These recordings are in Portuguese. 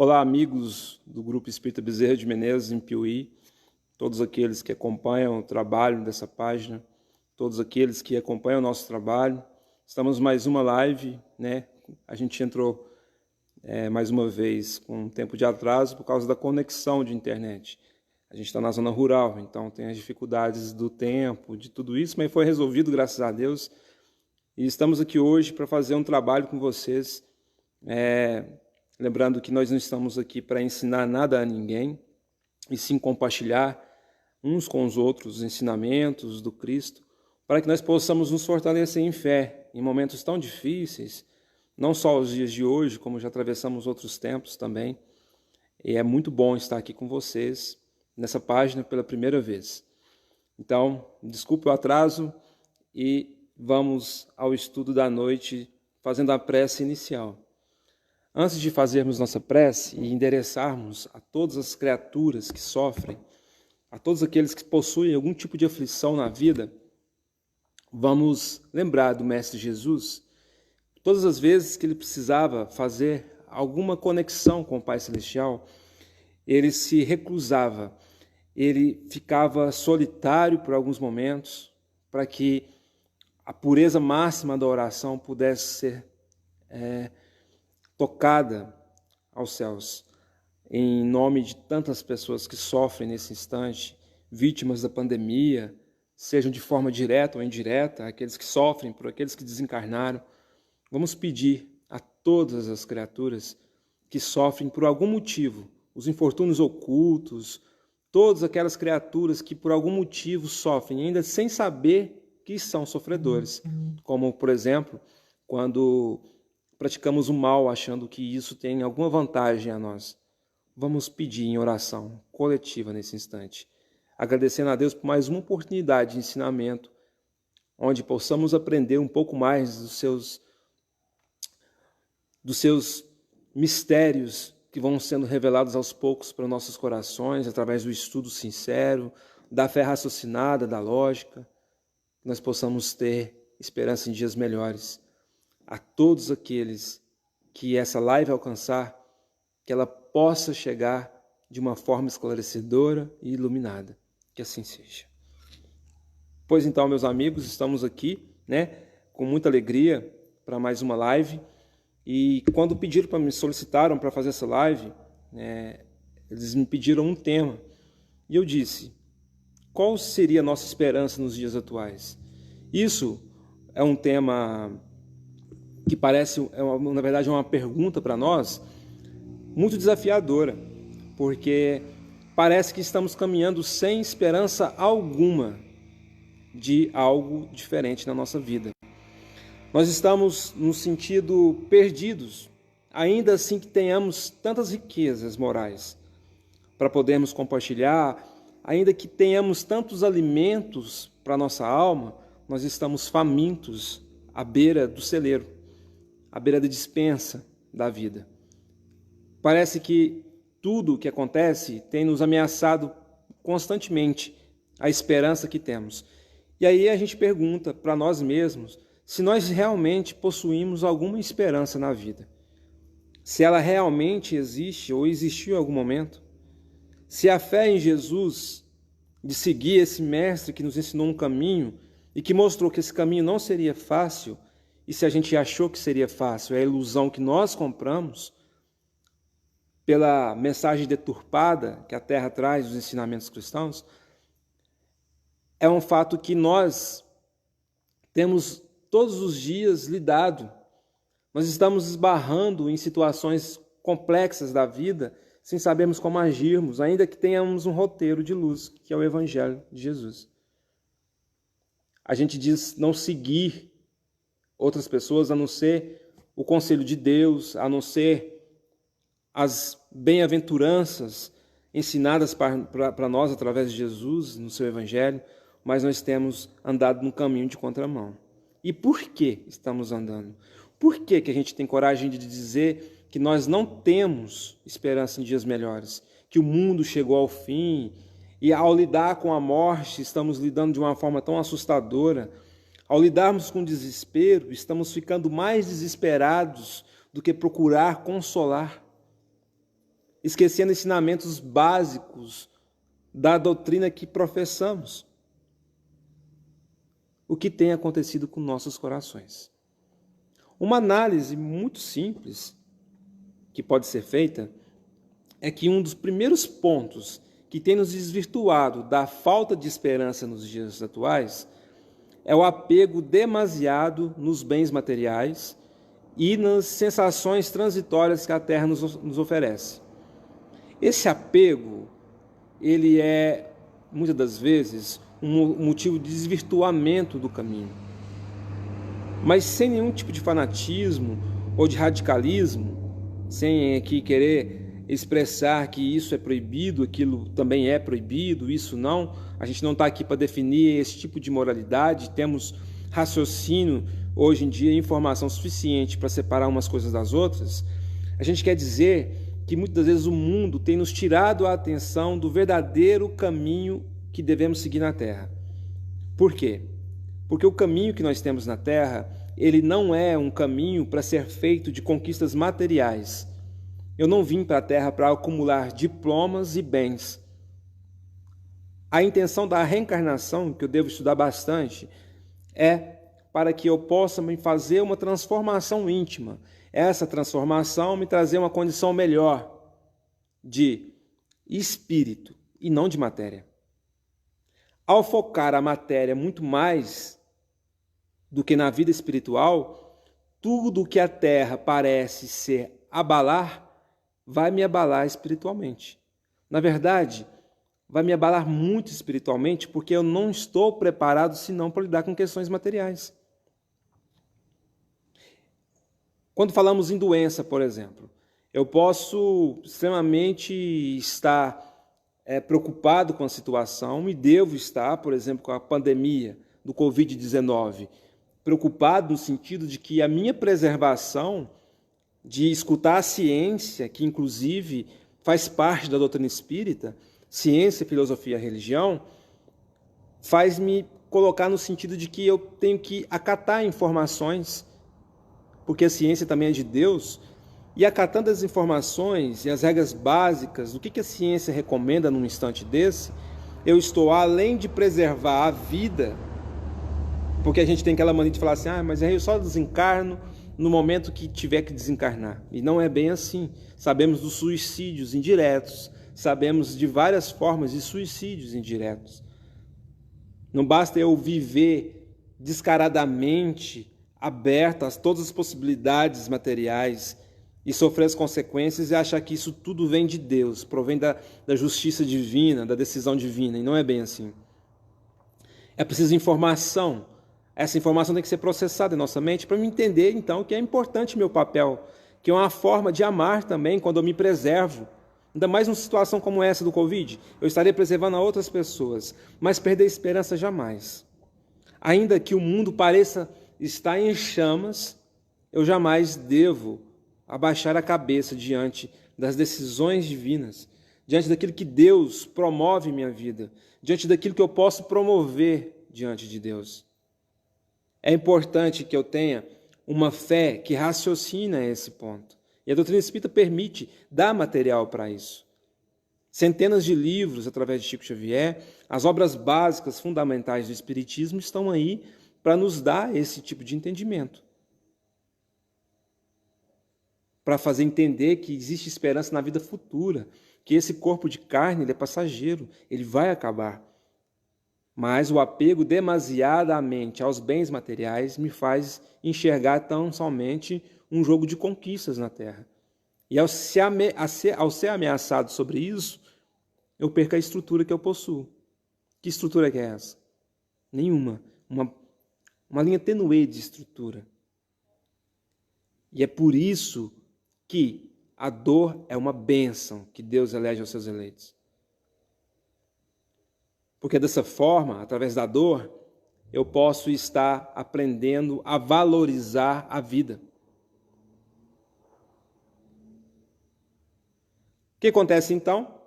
Olá, amigos do Grupo Espírita Bezerra de Menezes, em Piuí, todos aqueles que acompanham o trabalho dessa página, todos aqueles que acompanham o nosso trabalho. Estamos mais uma live, né? A gente entrou mais uma vez com um tempo de atraso por causa da conexão de internet. A gente está na zona rural, então tem as dificuldades do tempo, de tudo isso, mas foi resolvido, graças a Deus. E estamos aqui hoje para fazer um trabalho com vocês, lembrando que nós não estamos aqui para ensinar nada a ninguém, e sim compartilhar uns com os outros os ensinamentos do Cristo, para que nós possamos nos fortalecer em fé, em momentos tão difíceis, não só os dias de hoje, como já atravessamos outros tempos também. E é muito bom estar aqui com vocês, nessa página, pela primeira vez. Então, desculpe o atraso e vamos ao estudo da noite, fazendo a prece inicial. Antes de fazermos nossa prece e endereçarmos a todas as criaturas que sofrem, a todos aqueles que possuem algum tipo de aflição na vida, vamos lembrar do Mestre Jesus. Todas as vezes que ele precisava fazer alguma conexão com o Pai Celestial, ele se reclusava, ele ficava solitário por alguns momentos, para que a pureza máxima da oração pudesse ser tocada aos céus, em nome de tantas pessoas que sofrem nesse instante, vítimas da pandemia, sejam de forma direta ou indireta, aqueles que sofrem por aqueles que desencarnaram. Vamos pedir a todas as criaturas que sofrem por algum motivo, os infortúnios ocultos, todas aquelas criaturas que por algum motivo sofrem, ainda sem saber que são sofredores, como, por exemplo, quando praticamos o mal achando que isso tem alguma vantagem a nós. Vamos pedir em oração coletiva nesse instante, agradecendo a Deus por mais uma oportunidade de ensinamento, onde possamos aprender um pouco mais dos seus mistérios que vão sendo revelados aos poucos para nossos corações, através do estudo sincero, da fé raciocinada, da lógica, que nós possamos ter esperança em dias melhores. A todos aqueles que essa live alcançar, que ela possa chegar de uma forma esclarecedora e iluminada. Que assim seja. Pois então, meus amigos, estamos aqui, com muita alegria para mais uma live. E quando me solicitaram para fazer essa live, eles me pediram um tema. E eu disse, qual seria a nossa esperança nos dias atuais? Isso é um tema que parece, na verdade, uma pergunta para nós muito desafiadora, porque parece que estamos caminhando sem esperança alguma de algo diferente na nossa vida. Nós estamos, no sentido, perdidos, ainda assim que tenhamos tantas riquezas morais para podermos compartilhar, ainda que tenhamos tantos alimentos para a nossa alma, nós estamos famintos à beira do celeiro, à beira da despensa da vida. Parece que tudo o que acontece tem nos ameaçado constantemente a esperança que temos. E aí a gente pergunta para nós mesmos se nós realmente possuímos alguma esperança na vida. Se ela realmente existe ou existiu em algum momento. Se a fé em Jesus, de seguir esse mestre que nos ensinou um caminho e que mostrou que esse caminho não seria fácil, e se a gente achou que seria fácil, é a ilusão que nós compramos pela mensagem deturpada que a Terra traz dos ensinamentos cristãos, é um fato que nós temos todos os dias lidado. Nós estamos esbarrando em situações complexas da vida sem sabermos como agirmos, ainda que tenhamos um roteiro de luz, que é o Evangelho de Jesus. A gente diz não seguir outras pessoas, a não ser o conselho de Deus, a não ser as bem-aventuranças ensinadas para nós através de Jesus, no seu Evangelho, mas nós temos andado no caminho de contramão. E por que estamos andando? Por que a gente tem coragem de dizer que nós não temos esperança em dias melhores? Que o mundo chegou ao fim e ao lidar com a morte estamos lidando de uma forma tão assustadora. Ao lidarmos com o desespero, estamos ficando mais desesperados do que procurar consolar. esquecendo ensinamentos básicos da doutrina que professamos. O que tem acontecido com nossos corações? Uma análise muito simples que pode ser feita é que um dos primeiros pontos que tem nos desvirtuado da falta de esperança nos dias atuais é o apego demasiado nos bens materiais e nas sensações transitórias que a Terra nos oferece. Esse apego, ele é, muitas das vezes, um motivo de desvirtuamento do caminho. Mas sem nenhum tipo de fanatismo ou de radicalismo, sem aqui querer expressar que isso é proibido, aquilo também é proibido, isso não. A gente não está aqui para definir esse tipo de moralidade, temos raciocínio, hoje em dia, informação suficiente para separar umas coisas das outras. A gente quer dizer que muitas vezes o mundo tem nos tirado a atenção do verdadeiro caminho que devemos seguir na Terra. Por quê? Porque o caminho que nós temos na Terra, ele não é um caminho para ser feito de conquistas materiais. Eu não vim para a Terra para acumular diplomas e bens. A intenção da reencarnação, que eu devo estudar bastante, é para que eu possa me fazer uma transformação íntima. Essa transformação me trazer uma condição melhor de espírito e não de matéria. Ao focar a matéria muito mais do que na vida espiritual, tudo que a Terra parece ser abalar, vai me abalar espiritualmente. Na verdade, vai me abalar muito espiritualmente, porque eu não estou preparado senão para lidar com questões materiais. Quando falamos em doença, por exemplo, eu posso extremamente estar preocupado com a situação e devo estar, por exemplo, com a pandemia do Covid-19, preocupado no sentido de que a minha preservação, de escutar a ciência, que inclusive faz parte da doutrina espírita, ciência, filosofia e religião, faz-me colocar no sentido de que eu tenho que acatar informações, porque a ciência também é de Deus, e acatando as informações e as regras básicas do que a ciência recomenda num instante desse, eu estou, além de preservar a vida, porque a gente tem aquela mania de falar assim, mas eu só desencarno no momento que tiver que desencarnar. E não é bem assim. Sabemos dos suicídios indiretos, sabemos de várias formas de suicídios indiretos. Não basta eu viver descaradamente, aberto a todas as possibilidades materiais e sofrer as consequências e achar que isso tudo vem de Deus, provém da justiça divina, da decisão divina, e não é bem assim. É preciso informação. Essa informação tem que ser processada em nossa mente para me entender, então, que é importante meu papel, que é uma forma de amar também quando eu me preservo. Ainda mais numa situação como essa do Covid, eu estarei preservando a outras pessoas, mas perder a esperança jamais. Ainda que o mundo pareça estar em chamas, eu jamais devo abaixar a cabeça diante das decisões divinas, diante daquilo que Deus promove em minha vida, diante daquilo que eu posso promover diante de Deus. É importante que eu tenha uma fé que raciocina esse ponto. E a doutrina espírita permite dar material para isso. Centenas de livros, através de Chico Xavier, as obras básicas, fundamentais do Espiritismo estão aí para nos dar esse tipo de entendimento. Para fazer entender que existe esperança na vida futura, que esse corpo de carne ele é passageiro, ele vai acabar. Mas o apego demasiadamente aos bens materiais me faz enxergar tão somente um jogo de conquistas na Terra. E ao ser ameaçado sobre isso, eu perco a estrutura que eu possuo. Que estrutura que é essa? Nenhuma. Uma linha tênue de estrutura. E é por isso que a dor é uma bênção que Deus elege aos seus eleitos. Porque dessa forma, através da dor, eu posso estar aprendendo a valorizar a vida. O que acontece então?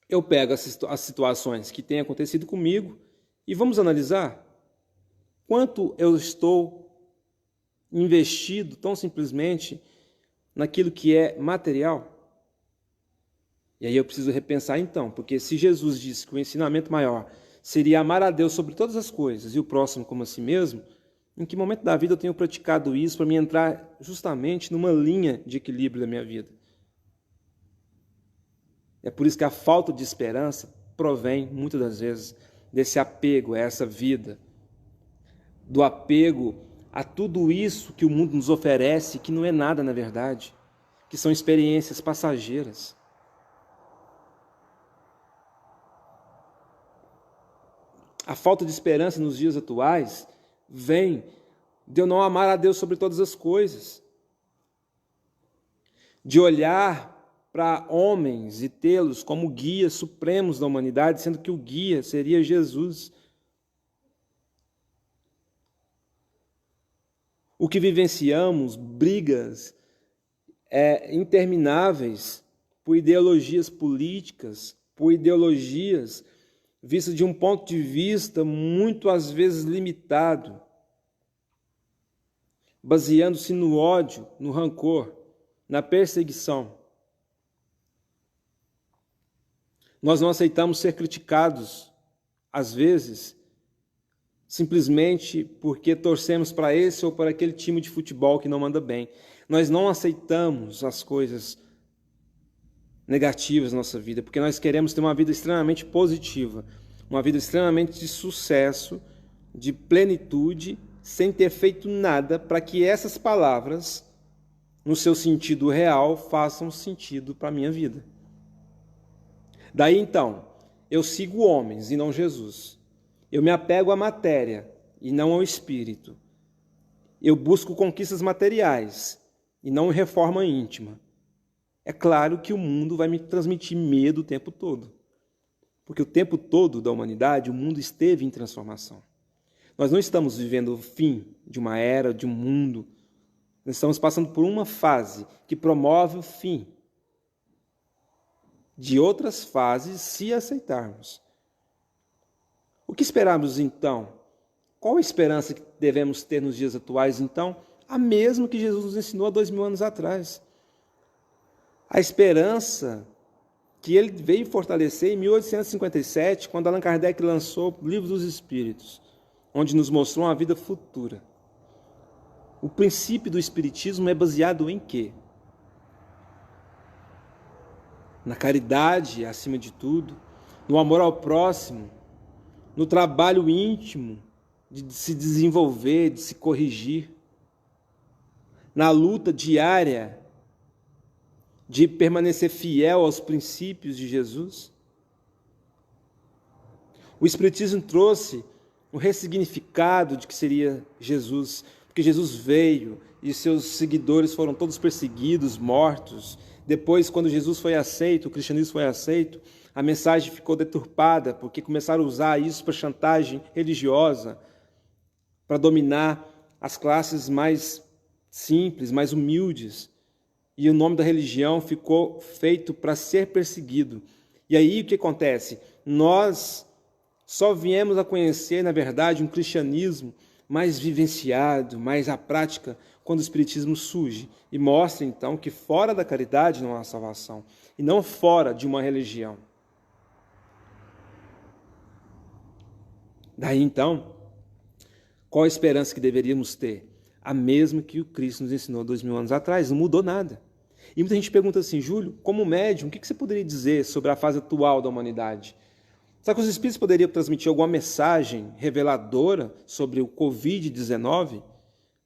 Eu pego as situações que têm acontecido comigo e vamos analisar quanto eu estou investido tão simplesmente naquilo que é material. E aí eu preciso repensar então, porque se Jesus disse que o ensinamento maior seria amar a Deus sobre todas as coisas e o próximo como a si mesmo, em que momento da vida eu tenho praticado isso para me entrar justamente numa linha de equilíbrio da minha vida? É por isso que a falta de esperança provém, muitas das vezes, desse apego a essa vida, do apego a tudo isso que o mundo nos oferece, que não é nada na verdade, que são experiências passageiras. A falta de esperança nos dias atuais vem de eu não amar a Deus sobre todas as coisas, de olhar para homens e tê-los como guias supremos da humanidade, sendo que o guia seria Jesus. O que vivenciamos, brigas intermináveis por ideologias políticas, por ideologias vistas de um ponto de vista muito às vezes limitado, baseando-se no ódio, no rancor, na perseguição. Nós não aceitamos ser criticados, às vezes, simplesmente porque torcemos para esse ou para aquele time de futebol que não manda bem. Nós não aceitamos as coisas negativas na nossa vida, porque nós queremos ter uma vida extremamente positiva, uma vida extremamente de sucesso, de plenitude, sem ter feito nada para que essas palavras, no seu sentido real, façam sentido para a minha vida. Daí então, eu sigo homens e não Jesus. Eu me apego à matéria e não ao espírito. Eu busco conquistas materiais e não reforma íntima. É claro que o mundo vai me transmitir medo o tempo todo. Porque o tempo todo da humanidade, o mundo esteve em transformação. Nós não estamos vivendo o fim de uma era, de um mundo. Nós estamos passando por uma fase que promove o fim de outras fases, se aceitarmos. O que esperamos então? Qual a esperança que devemos ter nos dias atuais então? A mesma que Jesus nos ensinou há 2000 anos atrás. A esperança que ele veio fortalecer em 1857, quando Allan Kardec lançou o Livro dos Espíritos, onde nos mostrou uma vida futura. O princípio do Espiritismo é baseado em quê? Na caridade, acima de tudo, no amor ao próximo, no trabalho íntimo de se desenvolver, de se corrigir, na luta diária de permanecer fiel aos princípios de Jesus. O Espiritismo trouxe o ressignificado de que seria Jesus, porque Jesus veio e seus seguidores foram todos perseguidos, mortos. Depois, quando Jesus foi aceito, o cristianismo foi aceito, a mensagem ficou deturpada, porque começaram a usar isso para chantagem religiosa, para dominar as classes mais simples, mais humildes. E o nome da religião ficou feito para ser perseguido. E aí o que acontece? Nós só viemos a conhecer, na verdade, um cristianismo mais vivenciado, mais à prática, quando o Espiritismo surge e mostra, então, que fora da caridade não há salvação, e não fora de uma religião. Daí, então, qual a esperança que deveríamos ter? A mesma que o Cristo nos ensinou 2000 anos atrás, não mudou nada. E muita gente pergunta assim, Júlio, como médium, o que você poderia dizer sobre a fase atual da humanidade? Será que os Espíritos poderiam transmitir alguma mensagem reveladora sobre o Covid-19?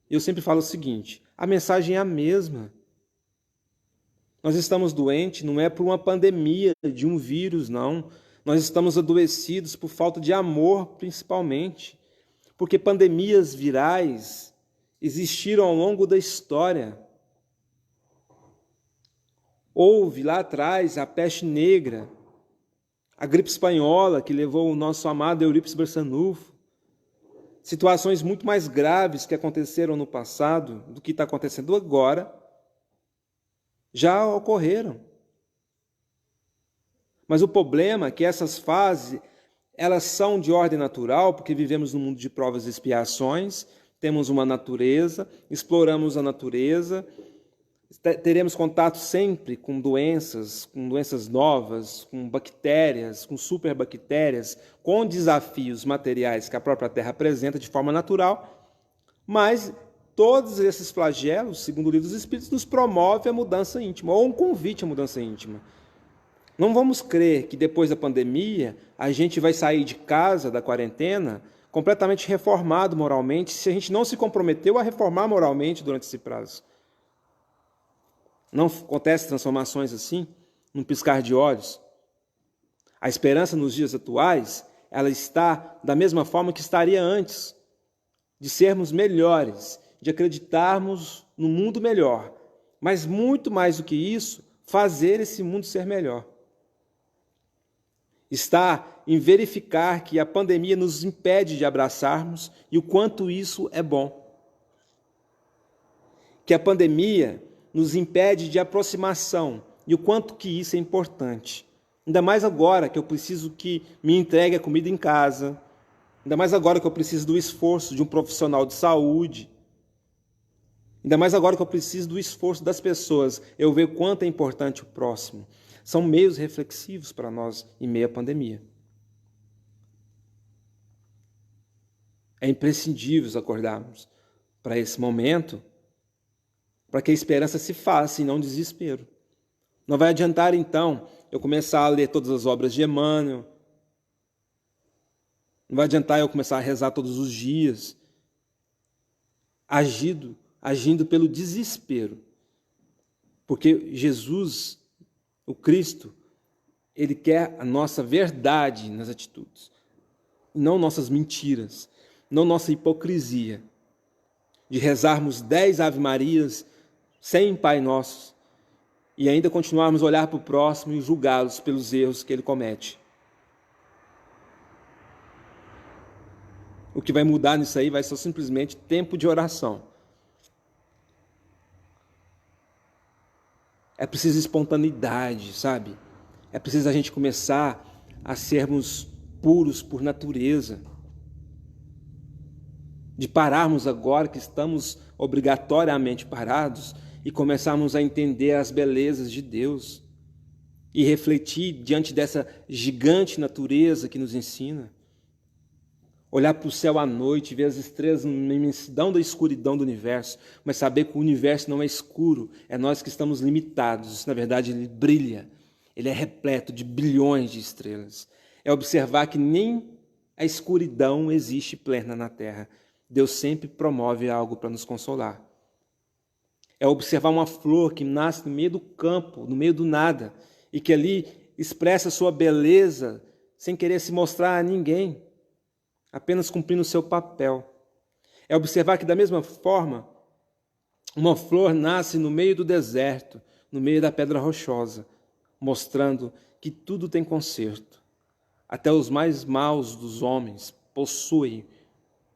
Eu sempre falo o seguinte, a mensagem é a mesma. Nós estamos doentes, não é por uma pandemia de um vírus, não. Nós estamos adoecidos por falta de amor, principalmente. Porque pandemias virais existiram ao longo da história. Houve lá atrás a peste negra, a gripe espanhola, que levou o nosso amado Eurípides Barçanufo. Situações muito mais graves que aconteceram no passado do que está acontecendo agora, já ocorreram. Mas o problema é que essas fases, elas são de ordem natural, porque vivemos num mundo de provas e expiações, temos uma natureza, exploramos a natureza, Teremos contato sempre com doenças novas, com bactérias, com superbactérias, com desafios materiais que a própria Terra apresenta de forma natural, mas todos esses flagelos, segundo o Livro dos Espíritos, nos promove a mudança íntima, ou um convite à mudança íntima. Não vamos crer que depois da pandemia a gente vai sair de casa, da quarentena, completamente reformado moralmente, se a gente não se comprometeu a reformar moralmente durante esse prazo. Não acontecem transformações assim, num piscar de olhos. A esperança nos dias atuais, ela está da mesma forma que estaria antes, de sermos melhores, de acreditarmos no mundo melhor, mas muito mais do que isso, fazer esse mundo ser melhor. Está em verificar que a pandemia nos impede de abraçarmos e o quanto isso é bom. Que a pandemia nos impede de aproximação e o quanto que isso é importante. Ainda mais agora que eu preciso que me entregue a comida em casa, ainda mais agora que eu preciso do esforço de um profissional de saúde, ainda mais agora que eu preciso do esforço das pessoas, eu ver o quanto é importante o próximo. São meios reflexivos para nós em meio à pandemia. É imprescindível acordarmos para esse momento, para que a esperança se faça e não desespero. Não vai adiantar, então, eu começar a ler todas as obras de Emmanuel. Não vai adiantar eu começar a rezar todos os dias, agindo pelo desespero. Porque Jesus, o Cristo, ele quer a nossa verdade nas atitudes, não nossas mentiras, não nossa hipocrisia, de rezarmos 10 Ave-Marias, 100 Pai Nossos, e ainda continuarmos a olhar para o próximo e julgá-los pelos erros que ele comete. O que vai mudar nisso aí vai ser simplesmente tempo de oração. É preciso espontaneidade, sabe? É preciso a gente começar a sermos puros por natureza. De pararmos agora que estamos obrigatoriamente parados e começarmos a entender as belezas de Deus e refletir diante dessa gigante natureza que nos ensina. Olhar para o céu à noite, ver as estrelas na imensidão da escuridão do universo, mas saber que o universo não é escuro, é nós que estamos limitados. Na verdade, ele brilha, ele é repleto de bilhões de estrelas. É observar que nem a escuridão existe plena na Terra. Deus sempre promove algo para nos consolar. É observar uma flor que nasce no meio do campo, no meio do nada, e que ali expressa sua beleza sem querer se mostrar a ninguém, apenas cumprindo o seu papel. É observar que, da mesma forma, uma flor nasce no meio do deserto, no meio da pedra rochosa, mostrando que tudo tem conserto. Até os mais maus dos homens possuem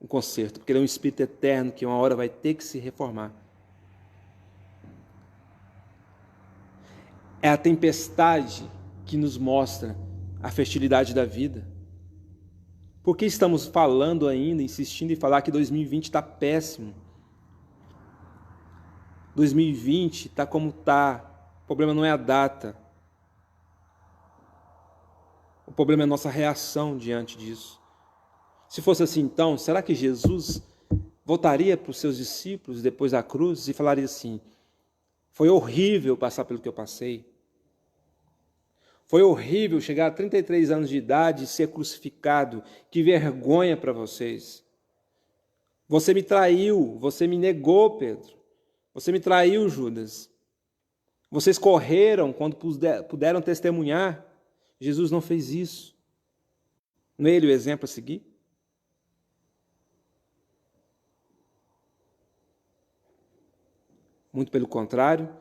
um conserto, porque ele é um espírito eterno que uma hora vai ter que se reformar. É a tempestade que nos mostra a fertilidade da vida. Por que estamos falando ainda, insistindo em falar que 2020 está péssimo? 2020 está como está. O problema não é a data. O problema é a nossa reação diante disso. Se fosse assim, então, será que Jesus voltaria para os seus discípulos depois da cruz e falaria assim: foi horrível passar pelo que eu passei. Foi horrível chegar a 33 anos de idade e ser crucificado. Que vergonha para vocês. Você me traiu, você me negou, Pedro. Você me traiu, Judas. Vocês correram quando puderam testemunhar. Jesus não fez isso. Não é ele o exemplo a seguir? Muito pelo contrário,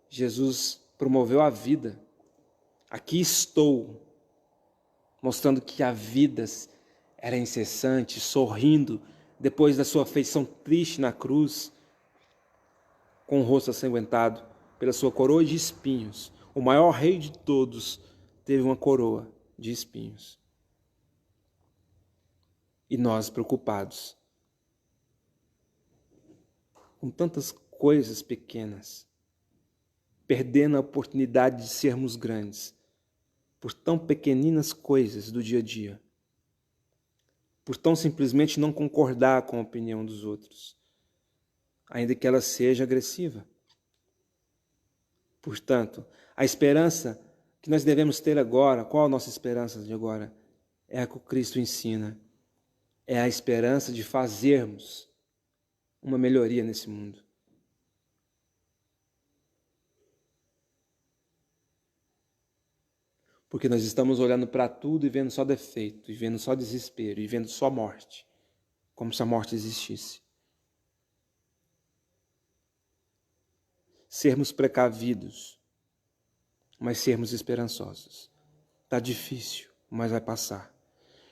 Jesus promoveu a vida. Aqui estou, mostrando que a vida era incessante, sorrindo, depois da sua feição triste na cruz, com o rosto asanguentado pela sua coroa de espinhos. O maior rei de todos teve uma coroa de espinhos. E nós preocupados com tantas coisas pequenas, perdendo a oportunidade de sermos grandes por tão pequeninas coisas do dia a dia, por tão simplesmente não concordar com a opinião dos outros, ainda que ela seja agressiva. Portanto, a esperança que nós devemos ter agora, qual a nossa esperança de agora? É a que o Cristo ensina. É a esperança de fazermos uma melhoria nesse mundo. Porque nós estamos olhando para tudo e vendo só defeito, e vendo só desespero, e vendo só morte, como se a morte existisse. Sermos precavidos, mas sermos esperançosos. Está difícil, mas vai passar.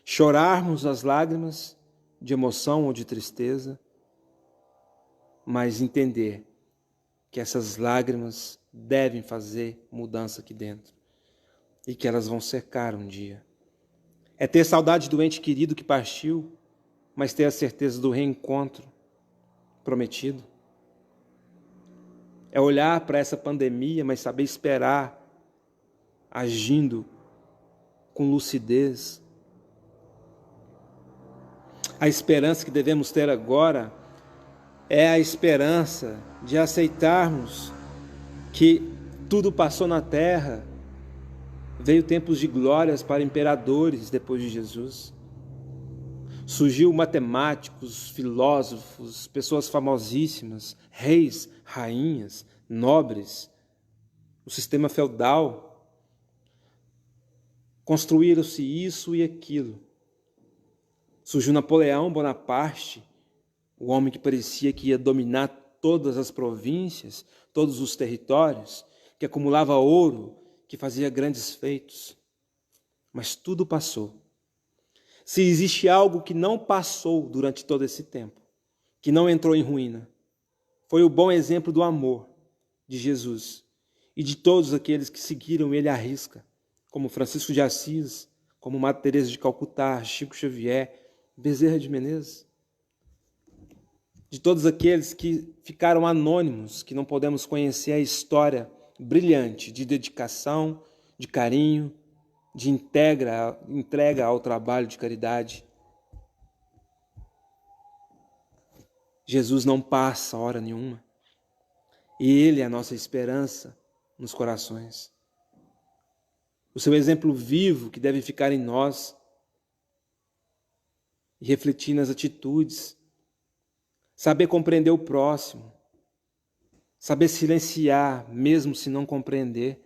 Chorarmos as lágrimas de emoção ou de tristeza, mas entender que essas lágrimas devem fazer mudança aqui dentro e que elas vão secar um dia. É ter saudade do ente querido que partiu, mas ter a certeza do reencontro prometido. É olhar para essa pandemia, mas saber esperar, agindo com lucidez. A esperança que devemos ter agora é a esperança de aceitarmos que tudo passou na terra, veio tempos de glórias para imperadores depois de Jesus. Surgiu matemáticos, filósofos, pessoas famosíssimas, reis, rainhas, nobres, o sistema feudal. Construíram-se isso e aquilo. Surgiu Napoleão Bonaparte, o homem que parecia que ia dominar todas as províncias, todos os territórios, que acumulava ouro, que fazia grandes feitos. Mas tudo passou. Se existe algo que não passou durante todo esse tempo, que não entrou em ruína, foi o bom exemplo do amor de Jesus e de todos aqueles que seguiram ele à risca, como Francisco de Assis, como Madre Teresa de Calcutá, Chico Xavier, Bezerra de Menezes, de todos aqueles que ficaram anônimos, que não podemos conhecer a história brilhante de dedicação, de carinho, de entrega ao trabalho de caridade. Jesus não passa hora nenhuma. E Ele é a nossa esperança nos corações. O seu exemplo vivo que deve ficar em nós e refletir nas atitudes. Saber compreender o próximo. Saber silenciar, mesmo se não compreender.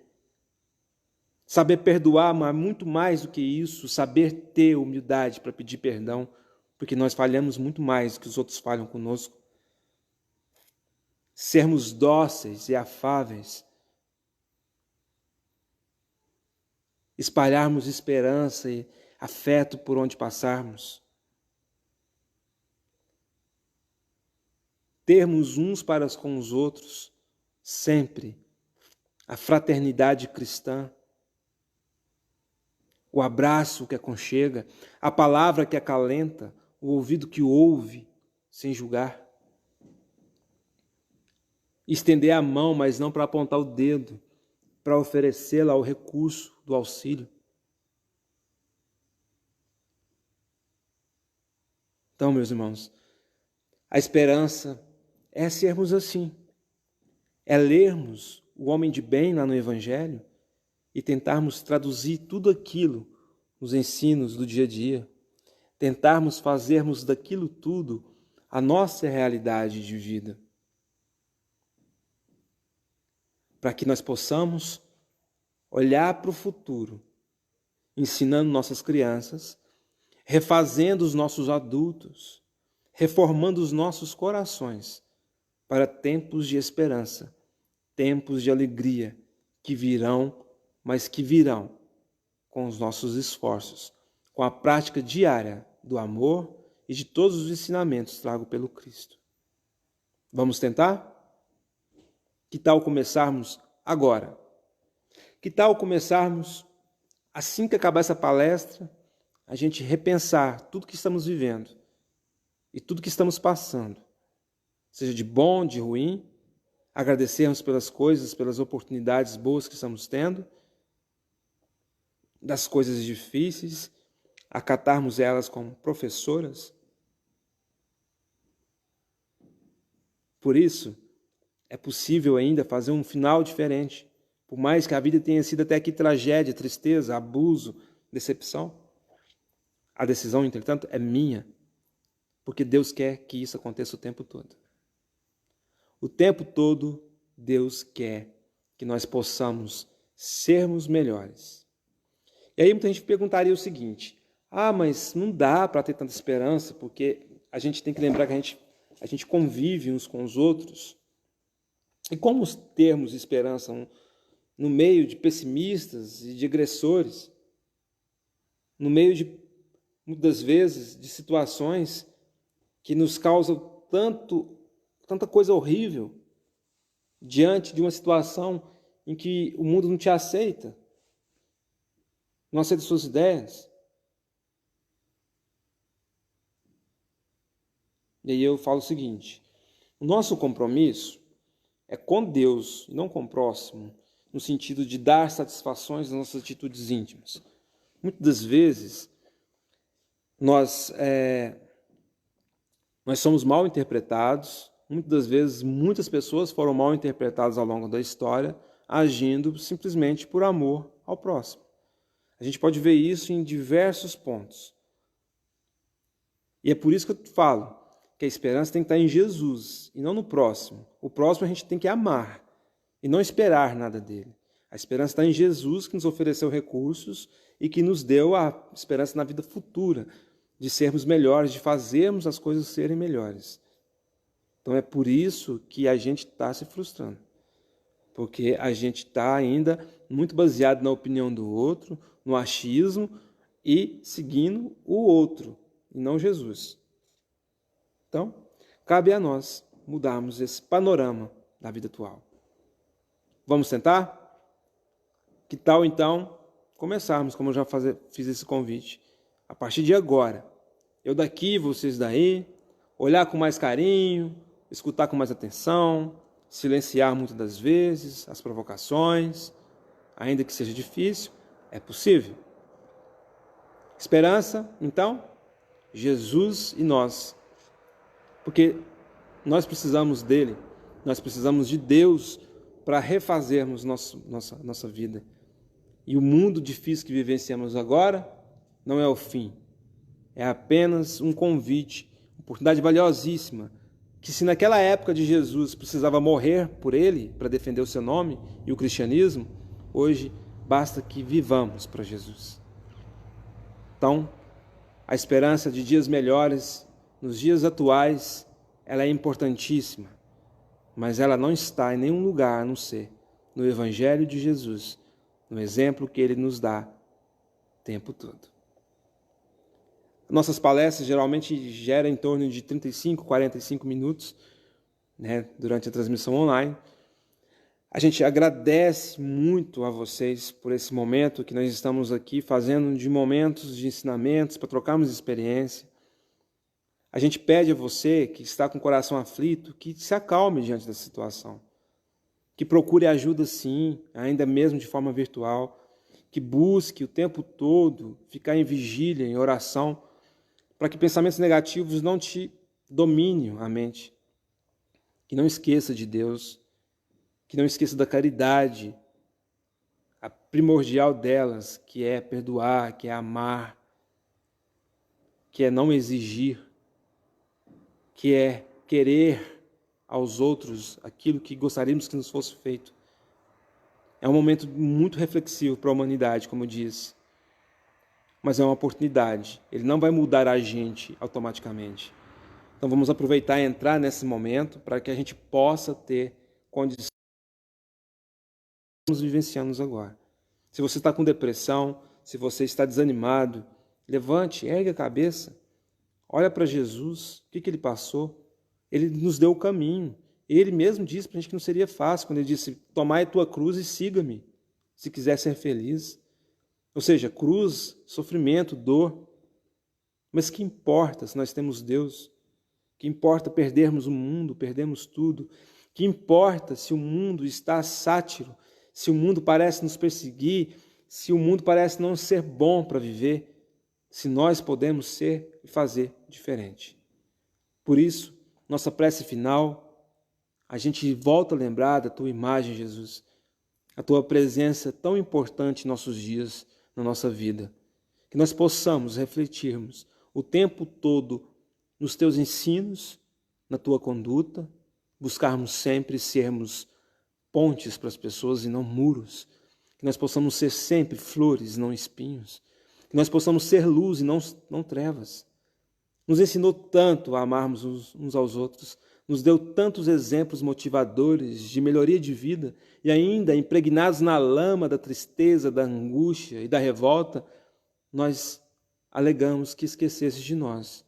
Saber perdoar, mas muito mais do que isso, saber ter humildade para pedir perdão, porque nós falhamos muito mais do que os outros falham conosco. Sermos dóceis e afáveis. Espalharmos esperança e afeto por onde passarmos. Termos uns para com os outros, sempre, a fraternidade cristã, o abraço que aconchega, a palavra que acalenta, o ouvido que ouve, sem julgar. Estender a mão, mas não para apontar o dedo, para oferecê-la ao recurso do auxílio. Então, meus irmãos, a esperança é sermos assim, é lermos o homem de bem lá no Evangelho e tentarmos traduzir tudo aquilo nos ensinos do dia a dia, tentarmos fazermos daquilo tudo a nossa realidade de vida, para que nós possamos olhar para o futuro, ensinando nossas crianças, refazendo os nossos adultos, reformando os nossos corações para tempos de esperança, tempos de alegria que virão, mas que virão com os nossos esforços, com a prática diária do amor e de todos os ensinamentos tragos pelo Cristo. Vamos tentar? Que tal começarmos agora? Que tal começarmos, assim que acabar essa palestra, a gente repensar tudo que estamos vivendo e tudo que estamos passando, seja de bom, de ruim, agradecermos pelas coisas, pelas oportunidades boas que estamos tendo, das coisas difíceis, acatarmos elas como professoras. Por isso, é possível ainda fazer um final diferente, por mais que a vida tenha sido até aqui tragédia, tristeza, abuso, decepção. A decisão, entretanto, é minha, porque Deus quer que isso aconteça o tempo todo. O tempo todo, Deus quer que nós possamos sermos melhores. E aí muita gente perguntaria o seguinte: mas não dá para ter tanta esperança, porque a gente tem que lembrar que a gente convive uns com os outros. E como termos esperança no meio de pessimistas e de agressores, no meio de, muitas vezes, de situações que nos causam tanta coisa horrível, diante de uma situação em que o mundo não te aceita, não aceita suas ideias? E aí eu falo o seguinte: o nosso compromisso é com Deus e não com o próximo, no sentido de dar satisfações às nossas atitudes íntimas. Muitas das vezes, nós somos mal interpretados, muitas das vezes, muitas pessoas foram mal interpretadas ao longo da história, agindo simplesmente por amor ao próximo. A gente pode ver isso em diversos pontos. E é por isso que eu falo que a esperança tem que estar em Jesus e não no próximo. O próximo a gente tem que amar e não esperar nada dele. A esperança está em Jesus, que nos ofereceu recursos e que nos deu a esperança na vida futura, de sermos melhores, de fazermos as coisas serem melhores. Então é por isso que a gente está se frustrando. Porque a gente está ainda muito baseado na opinião do outro, no achismo e seguindo o outro, e não Jesus. Então, cabe a nós mudarmos esse panorama da vida atual. Vamos tentar? Que tal, então, começarmos, como eu já fiz esse convite, a partir de agora. Eu daqui, vocês daí, olhar com mais carinho, escutar com mais atenção, silenciar muitas das vezes as provocações, ainda que seja difícil, é possível. Esperança, então, Jesus e nós. Porque nós precisamos dele, nós precisamos de Deus para refazermos nossa vida. E o mundo difícil que vivenciamos agora não é o fim, é apenas um convite, uma oportunidade valiosíssima, que se naquela época de Jesus precisava morrer por ele, para defender o seu nome e o cristianismo, hoje basta que vivamos para Jesus. Então, a esperança de dias melhores, nos dias atuais, ela é importantíssima, mas ela não está em nenhum lugar a não ser no Evangelho de Jesus, no exemplo que ele nos dá o tempo todo. Nossas palestras geralmente geram em torno de 35, 45 minutos, durante a transmissão online. A gente agradece muito a vocês por esse momento que nós estamos aqui fazendo de momentos de ensinamentos para trocarmos experiência. A gente pede a você que está com o coração aflito que se acalme diante da situação, que procure ajuda sim, ainda mesmo de forma virtual, que busque o tempo todo ficar em vigília, em oração, para que pensamentos negativos não te dominem a mente, que não esqueça de Deus, que não esqueça da caridade, a primordial delas, que é perdoar, que é amar, que é não exigir, que é querer aos outros aquilo que gostaríamos que nos fosse feito. É um momento muito reflexivo para a humanidade, como eu disse, mas é uma oportunidade. Ele não vai mudar a gente automaticamente. Então vamos aproveitar e entrar nesse momento para que a gente possa ter condições de vivenciarmos agora. Se você está com depressão, se você está desanimado, levante, ergue a cabeça, olha para Jesus, o que ele passou? Ele nos deu o caminho. Ele mesmo disse para a gente que não seria fácil, quando ele disse: tomai a tua cruz e siga-me, se quiser ser feliz. Ou seja, cruz, sofrimento, dor. Mas que importa se nós temos Deus? Que importa perdermos o mundo, perdermos tudo? Que importa se o mundo está sátiro, se o mundo parece nos perseguir, se o mundo parece não ser bom para viver, se nós podemos ser e fazer diferente. Por isso, nossa prece final, a gente volta a lembrar da tua imagem, Jesus, a tua presença tão importante em nossos dias, na nossa vida. Que nós possamos refletirmos o tempo todo nos teus ensinos, na tua conduta, buscarmos sempre sermos pontes para as pessoas e não muros. Que nós possamos ser sempre flores, não espinhos. Que nós possamos ser luz e não trevas. Nos ensinou tanto a amarmos uns aos outros, nos deu tantos exemplos motivadores de melhoria de vida e ainda impregnados na lama da tristeza, da angústia e da revolta, nós alegamos que esquecesse de nós.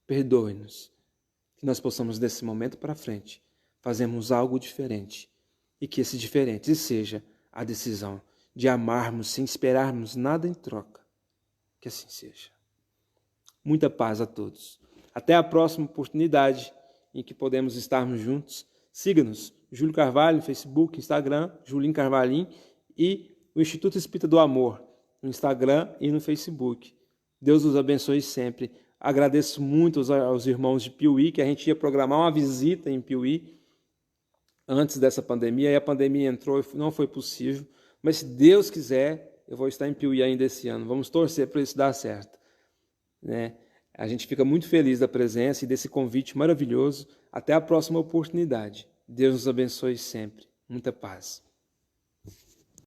Perdoe-nos. Que nós possamos, desse momento para frente, fazermos algo diferente e que esse diferente seja a decisão de amarmos sem esperarmos nada em troca. Que assim seja. Muita paz a todos. Até a próxima oportunidade em que podemos estarmos juntos. Siga-nos, Júlio Carvalho, no Facebook, Instagram, Julinho Carvalhin e o Instituto Espírita do Amor, no Instagram e no Facebook. Deus os abençoe sempre. Agradeço muito aos irmãos de Piuí, que a gente ia programar uma visita em Piuí antes dessa pandemia, e a pandemia entrou e não foi possível. Mas se Deus quiser, eu vou estar em Piuí ainda esse ano. Vamos torcer para isso dar certo. Né? A gente fica muito feliz da presença e desse convite maravilhoso. Até a próxima oportunidade. Deus nos abençoe sempre. Muita paz.